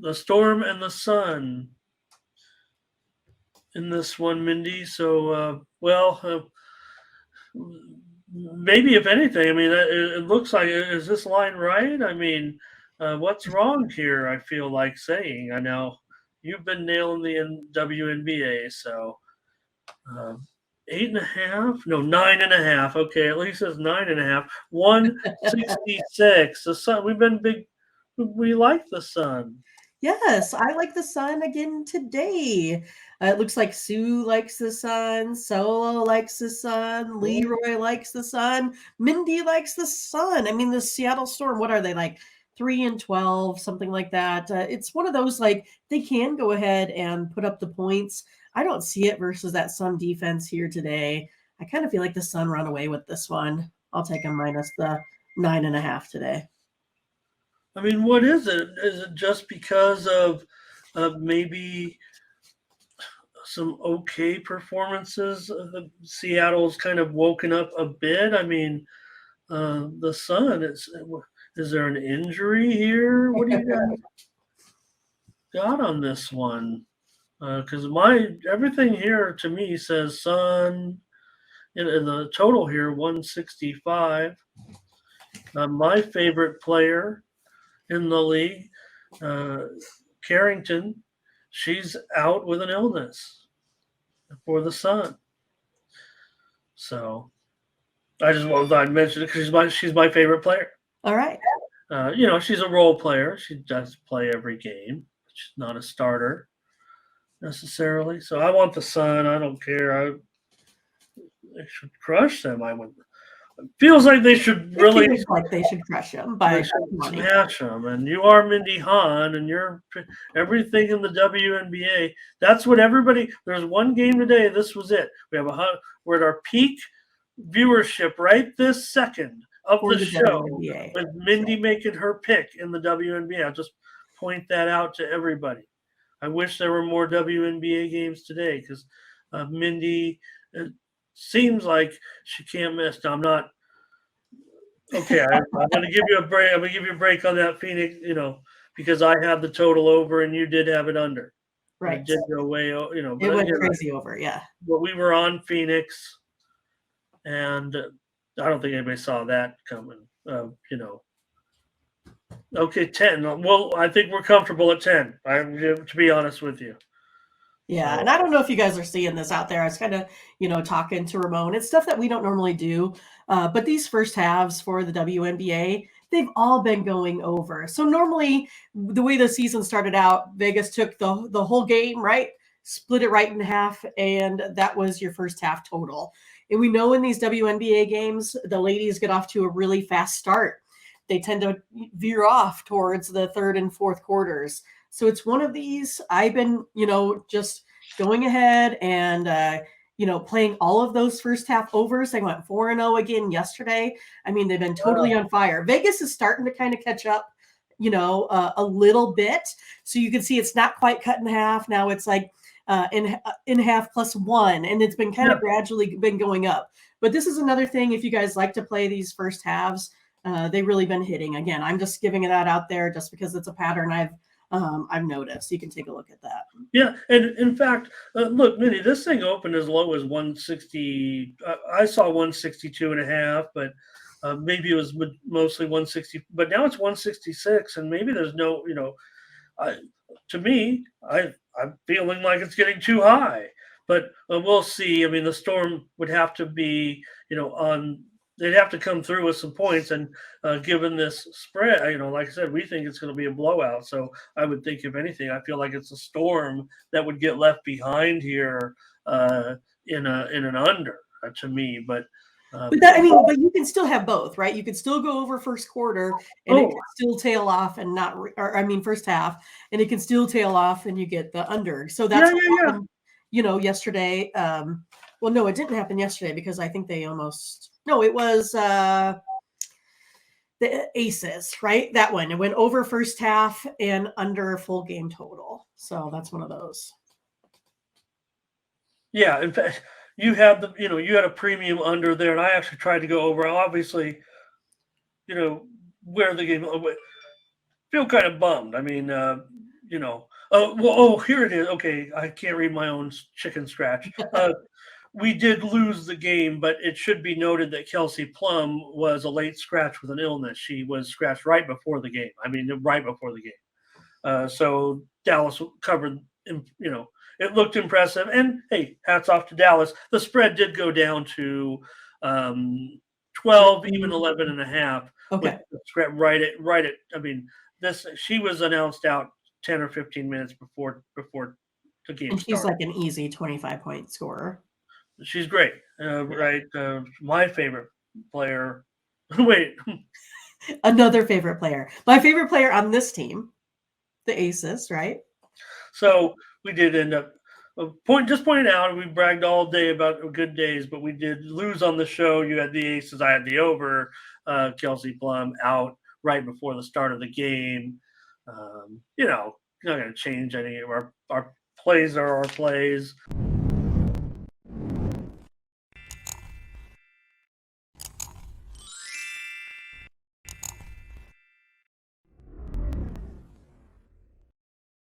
the Storm and the Sun in this one, Mindy. So, maybe if anything, I mean, it looks like is this line right? I mean, what's wrong here? I feel like saying. I know you've been nailing the WNBA, so uh, 8.5, no 9.5. Okay, at least it's 9.5. 166. The Sun. We've been big. We like the Sun. Yes, I like the Sun again today. It looks like Sue likes the Sun, Solo likes the Sun, Leroy likes the Sun, Mindy likes the Sun. I mean, the Seattle Storm, what are they like? 3-12, something like that. It's one of those like they can go ahead and put up the points. I don't see it versus that Sun defense here today. I kind of feel like the Sun run away with this one. I'll take them minus the 9.5 today. I mean, what is it? Is it just because of maybe some okay performances? Seattle's kind of woken up a bit. I mean, the Sun. Is there an injury here? What do you guys got on this one? Because my everything here to me says Sun. In the total here, 165. My favorite player in the league, uh, Carrington, she's out with an illness for the Sun. So I just wanted to mention it because she's my favorite player. All right. She's a role player. She does play every game. She's not a starter necessarily. So I want the Sun. I don't care. They should crush them. I would. Feels like they should really. It feels like they should crush them by money. Smash them. And you are Mindy Hahne, and you're everything in the WNBA. That's what everybody. There's one game today. This was it. We're at our peak viewership right this second of the show WNBA. With Mindy making her pick in the WNBA. I'll just point that out to everybody. I wish there were more WNBA games today because Mindy. Seems like she can't miss. Now, I'm not okay. I'm going to give you a break. I'm going to give you a break on that Phoenix, because I have the total over and you did have it under. Right. It did go way, But it went crazy over, yeah. But we were on Phoenix, and I don't think anybody saw that coming. Okay, 10. Well, I think we're comfortable at 10. To be honest with you. Yeah, and I don't know if you guys are seeing this out there. I was kind of, talking to Ramon. It's stuff that we don't normally do. But these first halves for the WNBA, they've all been going over. So normally, the way the season started out, Vegas took the whole game, right? Split it right in half, and that was your first half total. And we know in these WNBA games, the ladies get off to a really fast start. They tend to veer off towards the third and fourth quarters. So it's one of these. I've been, just going ahead and, playing all of those first half overs. They went 4-0 again yesterday. I mean, they've been totally on fire. Vegas is starting to kind of catch up, a little bit. So you can see it's not quite cut in half. Now it's like in half +1. And it's been kind of gradually been going up. But this is another thing. If you guys like to play these first halves, they've really been hitting. Again, I'm just giving that out there just because it's a pattern I've noticed. You can take a look at that. Yeah, and in fact, look, Minnie, this thing opened as low as 160. I saw 162.5, but maybe it was mostly 160. But now it's 166, and maybe there's no, to me, I'm feeling like it's getting too high. But we'll see. I mean, the Storm would have to be, they'd have to come through with some points. And given this spread, like I said, we think it's going to be a blowout. So I would think, if anything, I feel like it's a Storm that would get left behind here in an under to me. But you can still have both, right? You could still go over first quarter and it can still tail off and first half, and it can still tail off and you get the under. So that's what happened, yesterday. Well, no, it didn't happen yesterday because I think they almost. No, it was the Aces, right? That one. It went over first half and under full game total. So that's one of those. Yeah, in fact, you had you had a premium under there, and I actually tried to go over. Obviously, where the game. Feel kind of bummed. I mean, Here it is. Okay, I can't read my own chicken scratch. We did lose the game, but it should be noted that Kelsey Plum was a late scratch with an illness. She was scratched right before the game. I mean, right before the game. So Dallas covered, it looked impressive. And hey, hats off to Dallas. The spread did go down to 12, even 11 and a half. Okay. With the right at, I mean, she was announced out 10 or 15 minutes before the game And she's started. like an easy 25-point scorer. She's great. Right. My favorite player. Wait, Another favorite player. My favorite player on this team, the Aces, right? so we did end up pointing out, we bragged all day about good days, but we did lose on the show. You had the Aces, I had the over. Kelsey Plum out right before the start of the game. Not going to change any of our plays are our plays.